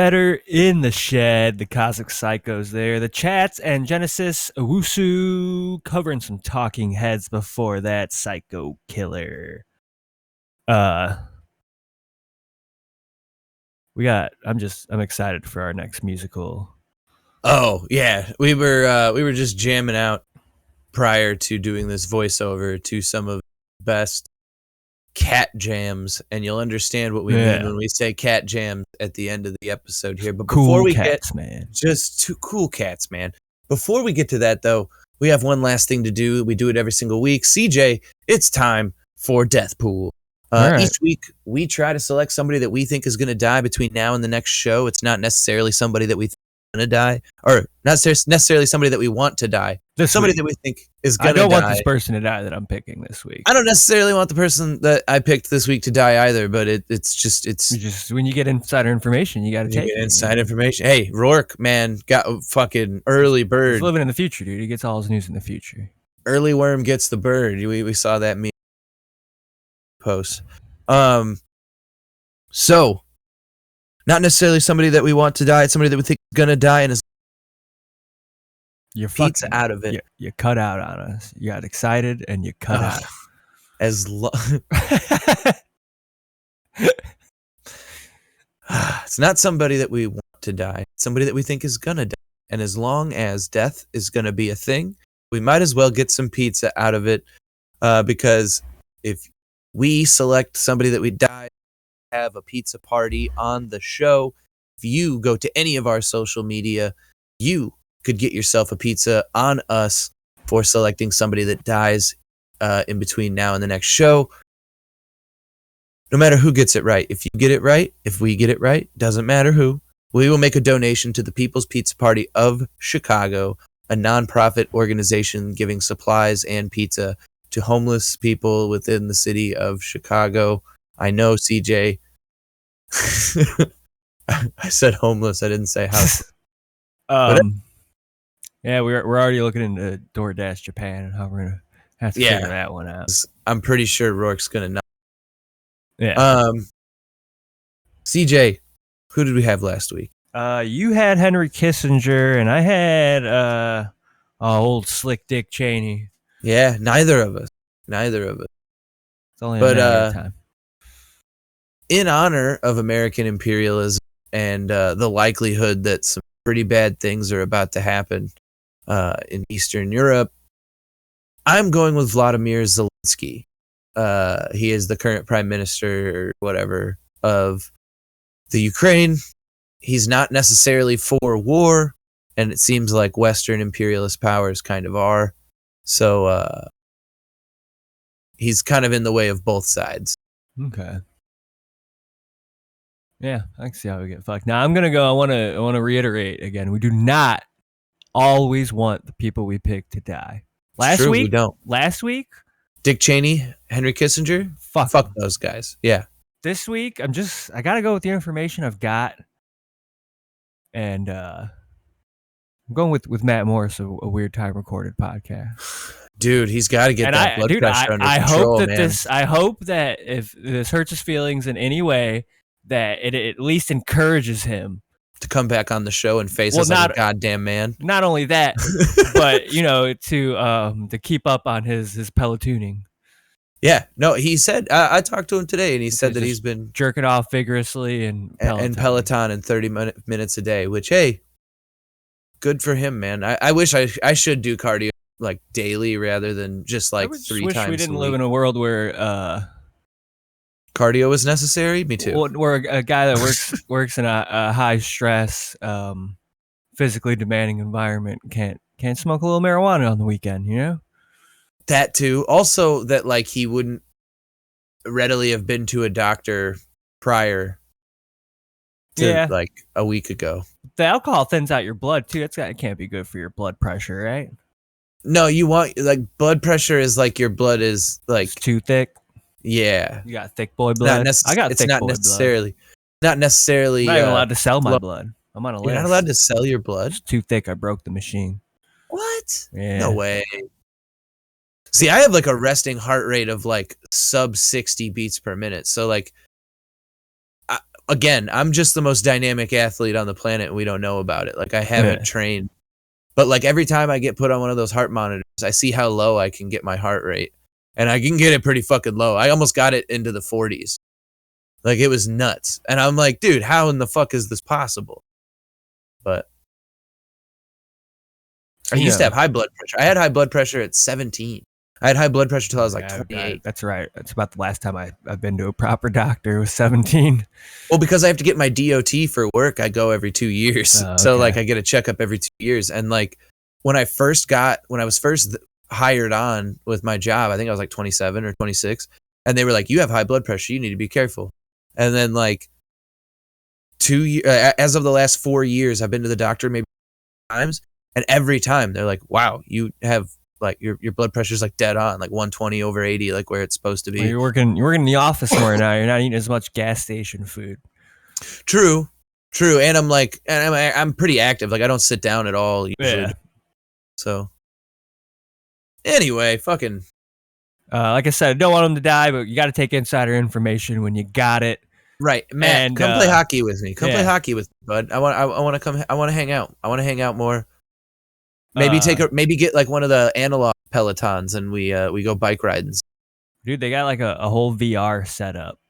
Better in the Shed, the Cosmic Psychos there, the Chats, and Genesis Owusu covering some Talking Heads before that, Psycho Killer. I'm excited for our next musical. Oh yeah, we were just jamming out prior to doing this voiceover to some of the best cat jams, and you'll understand what we mean when we say cat jams at the end of the episode here. But before we get just two cool cats, man. Before we get to that though, we have one last thing to do. We do it every single week. CJ, it's time for Death Pool. Each week we try to select somebody that we think is going to die between now and the next show. It's not necessarily somebody that we think is going to die, or not necessarily somebody that we want to die. Somebody that we think is going to die. I don't want this person to die that I'm picking this week. I don't necessarily want the person that I picked this week to die either, but it's just when you get insider information, you got to take inside information. Hey, Rourke, man, got a fucking early bird. He's living in the future, dude. He gets all his news in the future. Early worm gets the bird. We saw that meme post. So not necessarily somebody that we want to die. It's somebody that we think is gonna die, and is you're pizza out of it. You cut out on us. You got excited and you cut out. It's not somebody that we want to die. It's somebody that we think is gonna die. And as long as death is gonna be a thing, we might as well get some pizza out of it. Because if we select somebody that we die, have a pizza party on the show. If you go to any of our social media, you could get yourself a pizza on us for selecting somebody that dies in between now and the next show. No matter who gets it right. If you get it right, if we get it right, doesn't matter who, we will make a donation to the People's Pizza Party of Chicago, a nonprofit organization giving supplies and pizza to homeless people within the city of Chicago. I know, CJ. I said homeless. I didn't say house. Yeah, we're already looking into DoorDash Japan and how we're gonna have to figure that one out. I'm pretty sure Rourke's gonna know. Yeah. CJ, who did we have last week? You had Henry Kissinger, and I had old Slick Dick Cheney. Yeah, neither of us. It's only a matter of time. In honor of American imperialism and the likelihood that some pretty bad things are about to happen in Eastern Europe, I'm going with Vladimir Zelensky. He is the current prime minister or whatever of the Ukraine. He's not necessarily for war, and it seems like Western imperialist powers kind of are. So he's kind of in the way of both sides. Okay. Yeah, I can see how we get fucked. Now I'm gonna go. I want to reiterate again. We do not always want the people we pick to die. Last week, we don't. Last week, Dick Cheney, Henry Kissinger, fuck those guys. Yeah. This week, I gotta go with the information I've got, and I'm going with Matt Morris, a Weird Time Recorded podcast. Dude, he's got to get that blood pressure under control, I hope that if this hurts his feelings in any way, that it at least encourages him to come back on the show and face us like a goddamn man. Not only that, but to keep up on his Pelotooning. Yeah, no, he said I talked to him today, and he said that he's been jerking off vigorously and Peloton in 30 minutes a day. Which, hey, good for him, man. I wish I should do cardio like daily rather than just like 3 times. I wish we didn't live in a world where cardio is necessary. Me too. Where a guy that works in a high stress, physically demanding environment can't smoke a little marijuana on the weekend, you know? That too. Also, that like he wouldn't readily have been to a doctor prior to like a week ago. The alcohol thins out your blood too. It can't be good for your blood pressure, right? No, you want like blood pressure is like your blood is like it's too thick. Yeah, you got thick boy blood. I got thick boy blood. Not necessarily. I'm not even allowed to sell my blood. I'm on a list. You're not allowed to sell your blood. It's too thick. I broke the machine. What? Yeah. No way. See, I have like a resting heart rate of like sub 60 beats per minute. So like, again, I'm just the most dynamic athlete on the planet and we don't know about it. Like I haven't trained. But like every time I get put on one of those heart monitors, I see how low I can get my heart rate. And I can get it pretty fucking low. I almost got it into the 40s. Like it was nuts. And I'm like, dude, how in the fuck is this possible? But I used to have high blood pressure. I had high blood pressure at 17. I had high blood pressure till I was like 28. That's right. That's about the last time I've been to a proper doctor. Was 17. Well, because I have to get my DOT for work, I go every 2 years. Oh, So okay. like I get a checkup every 2 years. And like when I was first hired on with my job, I think I was like 27 or 26. And they were like, you have high blood pressure. You need to be careful. And then like 2 years, as of the last 4 years, I've been to the doctor maybe times. And every time they're like, wow, you have like your blood pressure's like dead on, like 120 over 80, like where it's supposed to be. Well, you're working in the office more now. You're not eating as much gas station food. True. And I'm pretty active. Like I don't sit down at all usually. Yeah. So anyway, fucking. Like I said, I don't want them to die, but you got to take insider information when you got it. Right, Matt, And, come play hockey with me. Come yeah. play hockey with me, bud. I want to come. I want to hang out. I want to hang out more. Maybe maybe get like one of the analog Pelotons and we go bike riding. Dude, they got like a whole VR setup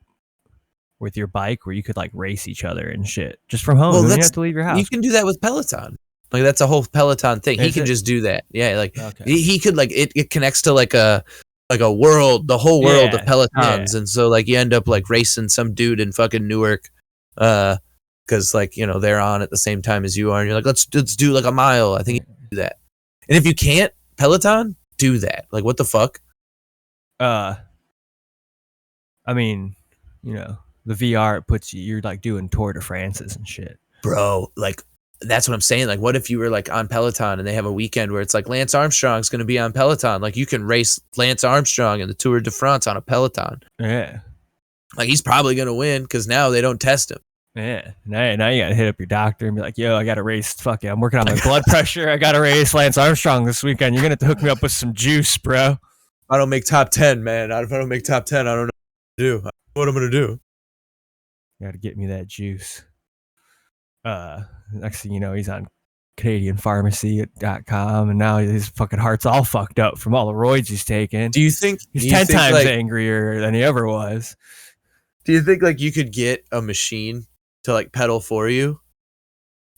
with your bike where you could like race each other and shit just from home. You don't have to leave your house. You can do that with Peloton. Like that's a whole Peloton thing. He can just do that. Yeah, like he could like it connects to like a world, the whole world of Pelotons, and so like you end up like racing some dude in fucking Newark, because like you know they're on at the same time as you are, and you're like let's do like a mile. I think you can do that. And if you can't Peloton, do that. Like what the fuck? I mean, you know, the VR it puts you're like doing Tour de France's and shit. Bro, like that's what I'm saying. Like what if you were like on Peloton and they have a weekend where it's like Lance Armstrong's going to be on Peloton. Like you can race Lance Armstrong in the Tour de France on a Peloton. Yeah. Like he's probably going to win because now they don't test him. Yeah. Now you got to hit up your doctor and be like, yo, I got to race. Fuck it. I'm working on my blood pressure. I got to race Lance Armstrong this weekend. You're going to have to hook me up with some juice, bro. I don't make top 10, man. If I don't make top 10, I don't know what to do. I don't know what I'm going to do. You got to get me that juice. Next thing you know, he's on CanadianPharmacy.com, and now his fucking heart's all fucked up from all the roids he's taken. Do you think he's 10 times like, angrier than he ever was? Do you think like you could get a machine to like pedal for you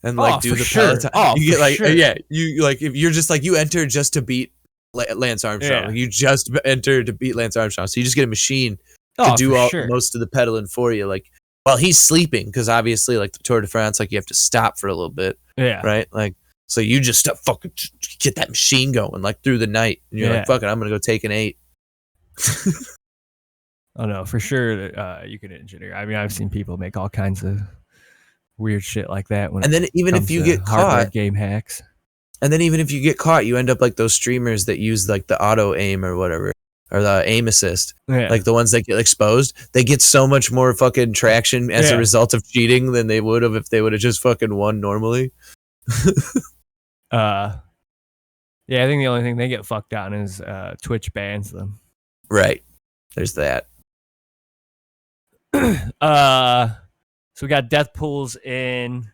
and like do the Peloton? Oh, you get like you like if you're just like you enter just to beat Lance Armstrong. Like, you just enter to beat Lance Armstrong, so you just get a machine to do most of the pedaling for you, like while he's sleeping, because obviously like the Tour de France, like you have to stop for a little bit, right? Like so you just fucking get that machine going like through the night, and you're like, fuck it, I'm gonna go take an 8. Oh no, for sure. You can engineer. I mean, I've seen people make all kinds of weird shit like that. And then even if you get caught, game hacks. And then even if you get caught, you end up like those streamers that use like the auto aim or whatever, or the aim assist. Like the ones that get exposed, they get so much more fucking traction as a result of cheating than they would have if they would have just fucking won normally. I think the only thing they get fucked on is Twitch bans them. Right. There's that. So we got death pools in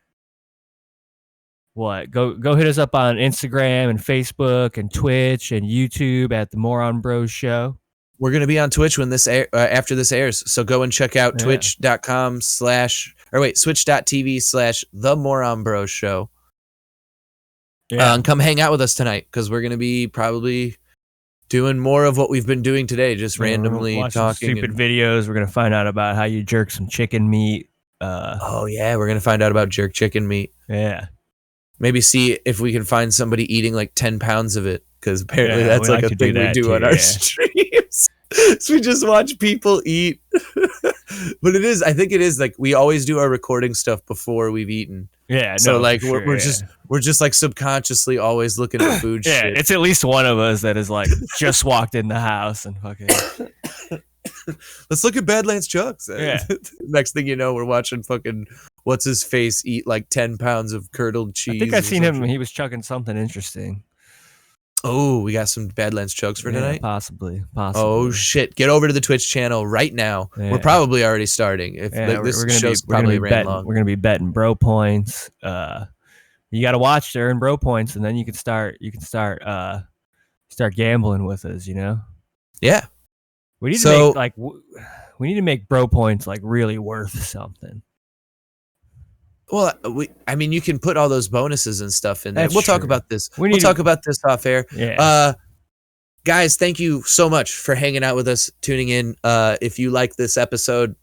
what? Go hit us up on Instagram and Facebook and Twitch and YouTube at the Moron Bros Show. We're gonna be on Twitch when this after this airs, so go and check out switch.tv/the Moron Bros Show. And come hang out with us tonight because we're gonna be probably doing more of what we've been doing today, just randomly talking. Stupid videos. We're gonna find out about how you jerk some chicken meat. We're gonna find out about jerk chicken meat. Yeah. Maybe see if we can find somebody eating like 10 pounds of it, because apparently that's like a thing we do on our streams. So we just watch people eat. But I think it is like we always do our recording stuff before we've eaten. Yeah. So like we're just like subconsciously always looking at food. Yeah, shit. it's at least one of us that is like just walked in the house and fucking. Let's look at Badlands Chucks. Yeah. Next thing you know, we're watching fucking what's his face eat like 10 pounds of curdled cheese. I think I seen him. He was chugging something interesting. Oh, we got some Badlands chokes for tonight. Possibly. Oh shit! Get over to the Twitch channel right now. Yeah. We're probably already starting. If Yeah, this we're gonna show's be, we're gonna probably be ran betting. long. We're gonna be betting bro points. You got to watch to earn bro points, and then you can start. Start gambling with us. You know. Yeah. We need to make like we need to make bro points like really worth something. Well, I mean, you can put all those bonuses and stuff in there. That's We'll talk true. about this. We We'll talk about this off air. Yeah. Guys, thank you so much for hanging out with us, tuning in. If you like this episode,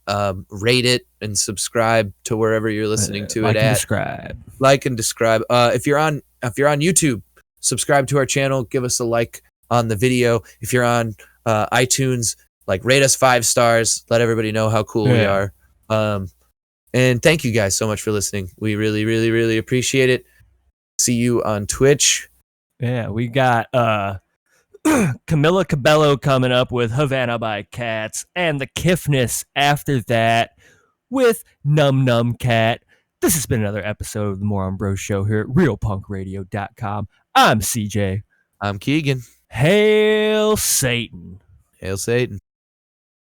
rate it and subscribe to wherever you're listening to it at. Like and describe. If you're on YouTube, subscribe to our channel. Give us a like on the video. If you're on iTunes, like rate us 5 stars. Let everybody know how cool we are. And thank you guys so much for listening. We really, really, really appreciate it. See you on Twitch. Yeah, we got Camila Cabello coming up with Havana by Cats, and the Kiffness after that with Num Num Cat. This has been another episode of the Moron Bros Show here at realpunkradio.com. I'm CJ. I'm Keegan. Hail Satan. Hail Satan.